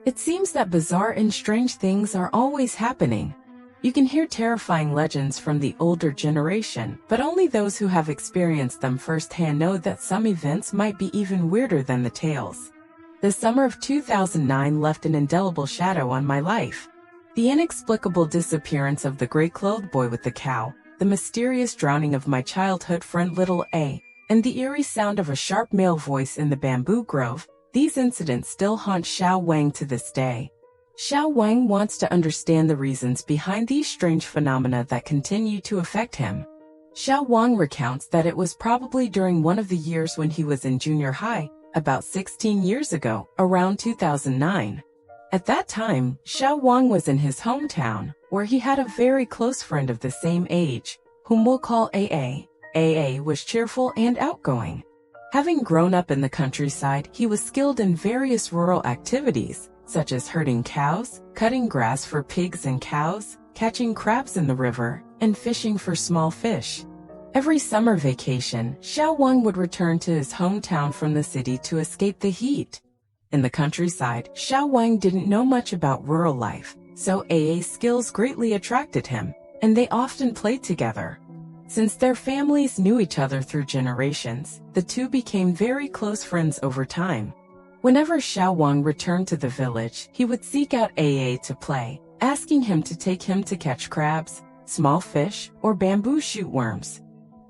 It seems that bizarre and strange things are always happening. You can hear terrifying legends from the older generation, but only those who have experienced them firsthand know that some events might be even weirder than the tales. The summer of 2009 left an indelible shadow on my life. The inexplicable disappearance of the gray-clothed boy with the cow, the mysterious drowning of my childhood friend Little A, and the eerie sound of a sharp male voice in the bamboo grove, these incidents still haunt Xiao Wang to this day. Xiao Wang wants to understand the reasons behind these strange phenomena that continue to affect him. Xiao Wang recounts that it was probably during one of the years when he was in junior high, about 16 years ago, around 2009. At that time, Xiao Wang was in his hometown, where he had a very close friend of the same age, whom we'll call AA. AA was cheerful and outgoing. Having grown up in the countryside, he was skilled in various rural activities, such as herding cows, cutting grass for pigs and cows, catching crabs in the river, and fishing for small fish. Every summer vacation, Xiao Wang would return to his hometown from the city to escape the heat. In the countryside, Xiao Wang didn't know much about rural life, so AA's skills greatly attracted him, and they often played together. Since their families knew each other through generations, the two became very close friends over time. Whenever Xiao Wang returned to the village, he would seek out AA to play, asking him to take him to catch crabs, small fish, or bamboo shoot worms.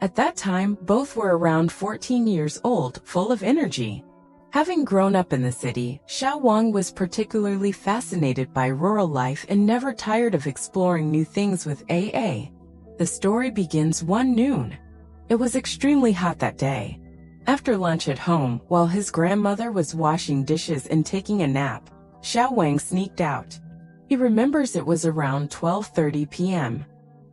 At that time, both were around 14 years old, full of energy. Having grown up in the city, Xiao Wang was particularly fascinated by rural life and never tired of exploring new things with AA. The story begins one noon. It was extremely hot that day. After lunch at home, while his grandmother was washing dishes and taking a nap, Xiao Wang sneaked out. He remembers it was around 12:30 p.m.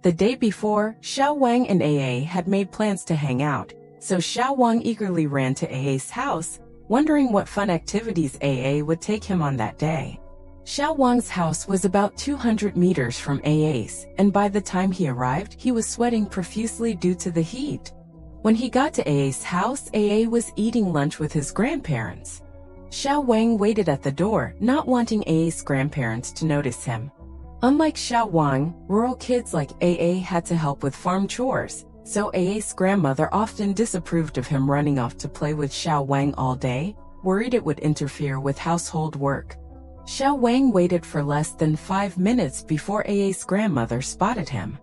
The day before, Xiao Wang and AA had made plans to hang out, so Xiao Wang eagerly ran to AA's house, wondering what fun activities AA would take him on that day. Xiao Wang's house was about 200 meters from AA's, and by the time he arrived, he was sweating profusely due to the heat. When he got to AA's house, AA was eating lunch with his grandparents. Xiao Wang waited at the door, not wanting AA's grandparents to notice him. Unlike Xiao Wang, rural kids like AA had to help with farm chores, so AA's grandmother often disapproved of him running off to play with Xiao Wang all day, worried it would interfere with household work. Xiao Wang waited for less than 5 minutes before AA's grandmother spotted him.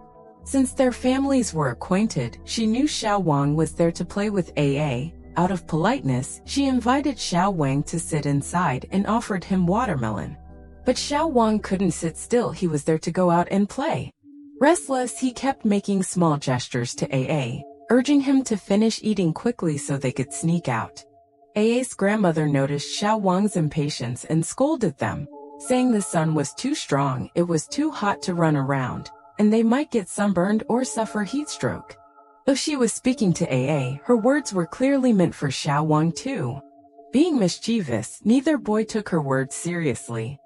Since their families were acquainted, she knew Xiao Wang was there to play with AA. Out of politeness, she invited Xiao Wang to sit inside and offered him watermelon. But Xiao Wang couldn't sit still, he was there to go out and play. Restless, he kept making small gestures to AA, urging him to finish eating quickly so they could sneak out. AA's grandmother noticed Xiao Wang's impatience and scolded them, saying the sun was too strong, it was too hot to run around, and they might get sunburned or suffer heat stroke. Though she was speaking to AA, her words were clearly meant for Xiao Wang too. Being mischievous, neither boy took her words seriously.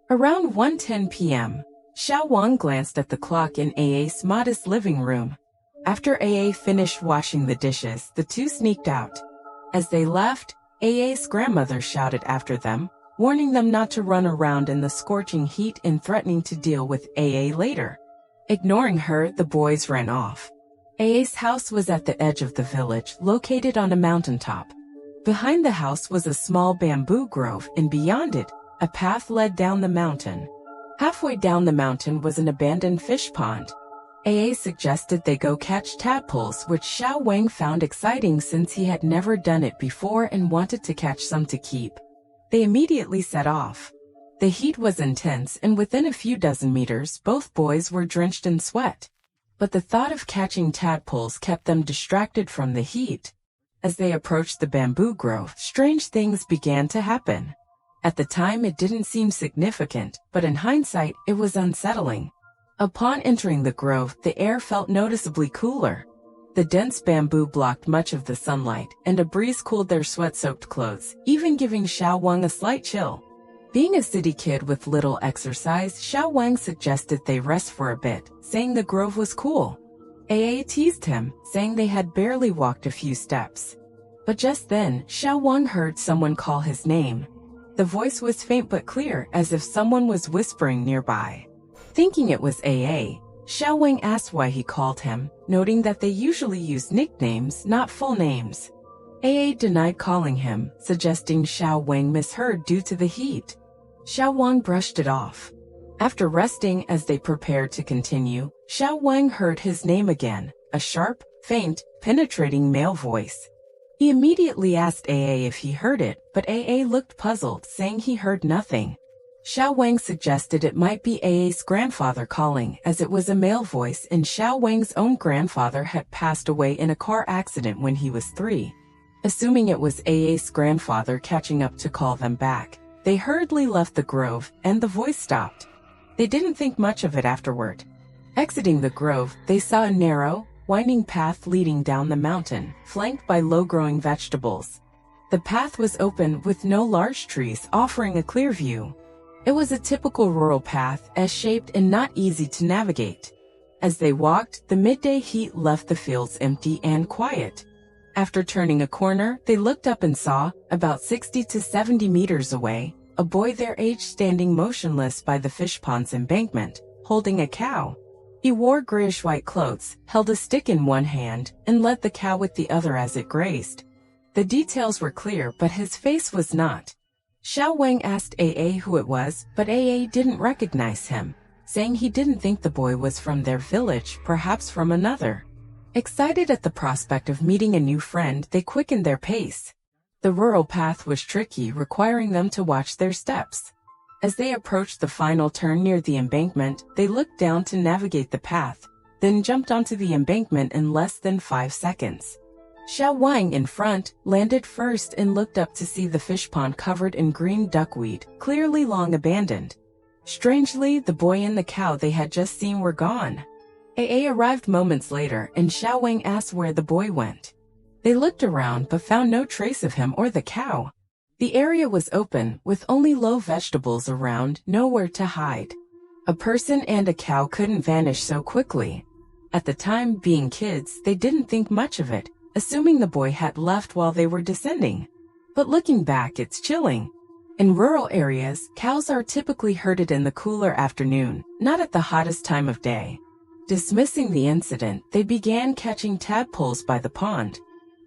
Around 1:10 p.m., Xiao Wang glanced at the clock in AA's modest living room. After AA finished washing the dishes, the two sneaked out. As they left, AA's grandmother shouted after them, warning them not to run around in the scorching heat and threatening to deal with AA later. Ignoring her, the boys ran off. AA's house was at the edge of the village, located on a mountaintop. Behind the house was a small bamboo grove, and beyond it, a path led down the mountain. Halfway down the mountain was an abandoned fish pond. AA suggested they go catch tadpoles, which Xiao Wang found exciting since he had never done it before and wanted to catch some to keep. They immediately set off. The heat was intense, and within a few dozen meters, both boys were drenched in sweat. But the thought of catching tadpoles kept them distracted from the heat. As they approached the bamboo grove, strange things began to happen. At the time, it didn't seem significant, but in hindsight, it was unsettling. Upon entering the grove, the air felt noticeably cooler. The dense bamboo blocked much of the sunlight, and a breeze cooled their sweat-soaked clothes, even giving Xiao Wang a slight chill. Being a city kid with little exercise, Xiao Wang suggested they rest for a bit, saying the grove was cool. AA teased him, saying they had barely walked a few steps. But just then, Xiao Wang heard someone call his name. The voice was faint but clear, as if someone was whispering nearby. Thinking it was AA, Xiao Wang asked why he called him, noting that they usually use nicknames, not full names. AA denied calling him, suggesting Xiao Wang misheard due to the heat. Xiao Wang brushed it off. After resting as they prepared to continue, Xiao Wang heard his name again, a sharp, faint, penetrating male voice. He immediately asked AA if he heard it, but AA looked puzzled, saying he heard nothing. Xiao Wang suggested it might be AA's grandfather calling, as it was a male voice and Xiao Wang's own grandfather had passed away in a car accident when he was 3. Assuming it was AA's grandfather catching up to call them back, they hurriedly left the grove, and the voice stopped. They didn't think much of it afterward. Exiting the grove, they saw a narrow, winding path leading down the mountain, flanked by low-growing vegetables. The path was open with no large trees, offering a clear view. It was a typical rural path, S-shaped and not easy to navigate. As they walked, the midday heat left the fields empty and quiet. After turning a corner, they looked up and saw, about 60 to 70 meters away, a boy their age standing motionless by the fish pond's embankment, holding a cow. He wore grayish-white clothes, held a stick in one hand, and led the cow with the other as it grazed. The details were clear, but his face was not. Xiao Wang asked AA who it was, but AA didn't recognize him, saying he didn't think the boy was from their village, perhaps from another. Excited at the prospect of meeting a new friend, they quickened their pace. The rural path was tricky, requiring them to watch their steps. As they approached the final turn near the embankment, they looked down to navigate the path, then jumped onto the embankment in less than 5 seconds. Xiao Wang in front landed first and looked up to see the fish pond covered in green duckweed, clearly long abandoned. Strangely, the boy and the cow they had just seen were gone. AA arrived moments later, and Xiao Wang asked where the boy went. They looked around but found no trace of him or the cow. The area was open, with only low vegetables around, nowhere to hide. A person and a cow couldn't vanish so quickly. At the time, being kids, they didn't think much of it, assuming the boy had left while they were descending. But looking back, it's chilling. In rural areas, cows are typically herded in the cooler afternoon, not at the hottest time of day. Dismissing the incident, they began catching tadpoles by the pond.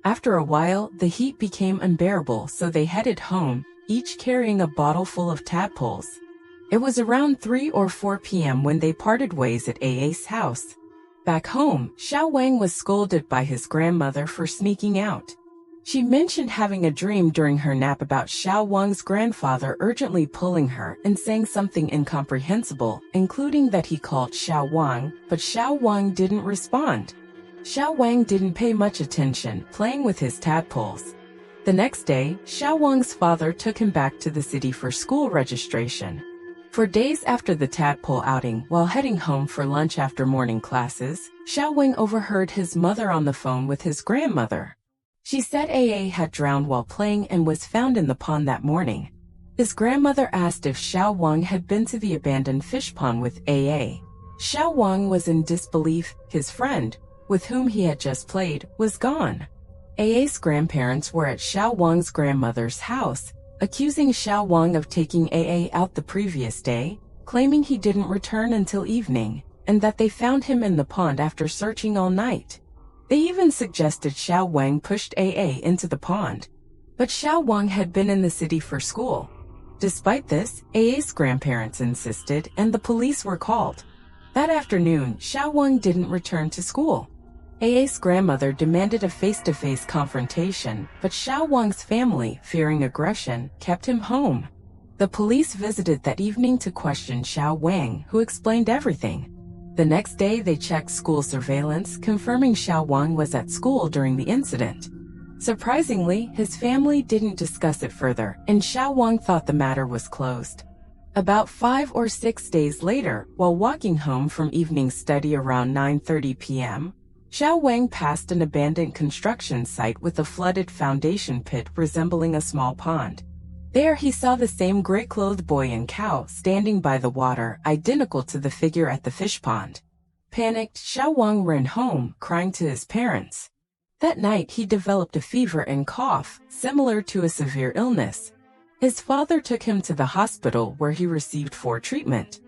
After a while, the heat became unbearable, so they headed home, each carrying a bottle full of tadpoles. It was around 3 or 4 p.m. when they parted ways at AA's house. Back home, Xiao Wang was scolded by his grandmother for sneaking out. She mentioned having a dream during her nap about Xiao Wang's grandfather urgently pulling her and saying something incomprehensible, including that he called Xiao Wang, but Xiao Wang didn't respond. Xiao Wang didn't pay much attention, playing with his tadpoles. The next day, Xiao Wang's father took him back to the city for school registration. For days after the tadpole outing, while heading home for lunch after morning classes, Xiao Wang overheard his mother on the phone with his grandmother. She said AA had drowned while playing and was found in the pond that morning. His grandmother asked if Xiao Wang had been to the abandoned fish pond with AA. Xiao Wang was in disbelief. His friend, with whom he had just played, was gone. AA's grandparents were at Xiao Wang's grandmother's house, accusing Xiao Wang of taking AA out the previous day, claiming he didn't return until evening, and that they found him in the pond after searching all night. They even suggested Xiao Wang pushed AA into the pond. But Xiao Wang had been in the city for school. Despite this, AA's grandparents insisted, and the police were called. That afternoon, Xiao Wang didn't return to school. AA's grandmother demanded a face-to-face confrontation, but Xiao Wang's family, fearing aggression, kept him home. The police visited that evening to question Xiao Wang, who explained everything. The next day, they checked school surveillance, confirming Xiao Wang was at school during the incident. Surprisingly, his family didn't discuss it further, and Xiao Wang thought the matter was closed. About 5 or 6 days later, while walking home from evening study around 9:30 p.m., Xiao Wang passed an abandoned construction site with a flooded foundation pit resembling a small pond. There he saw the same gray-clothed boy and cow standing by the water, identical to the figure at the fish pond. Panicked, Xiao Wang ran home, crying to his parents. That night he developed a fever and cough, similar to a severe illness. His father took him to the hospital where he received treatment.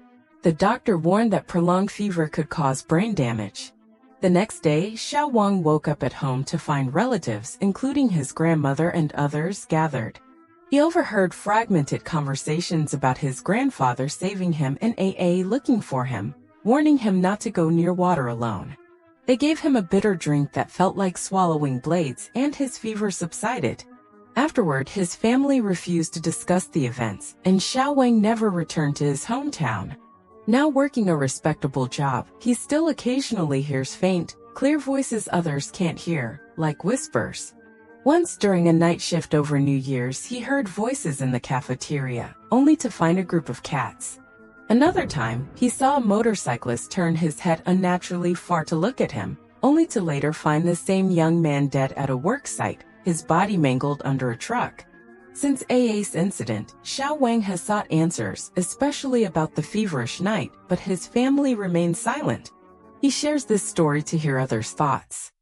The doctor warned that prolonged fever could cause brain damage. The next day, Xiao Wang woke up at home to find relatives, including his grandmother and others, gathered. He overheard fragmented conversations about his grandfather saving him and looking for him, warning him not to go near water alone. They gave him a bitter drink that felt like swallowing blades, and his fever subsided. Afterward, his family refused to discuss the events, and Xiao Wang never returned to his hometown. Now working a respectable job, he still occasionally hears faint, clear voices others can't hear, like whispers. Once during a night shift over New Year's, he heard voices in the cafeteria, only to find a group of cats. Another time, he saw a motorcyclist turn his head unnaturally far to look at him, only to later find the same young man dead at a work site, his body mangled under a truck. Since A's incident, Xiao Wang has sought answers, especially about the feverish night, but his family remains silent. He shares this story to hear others' thoughts.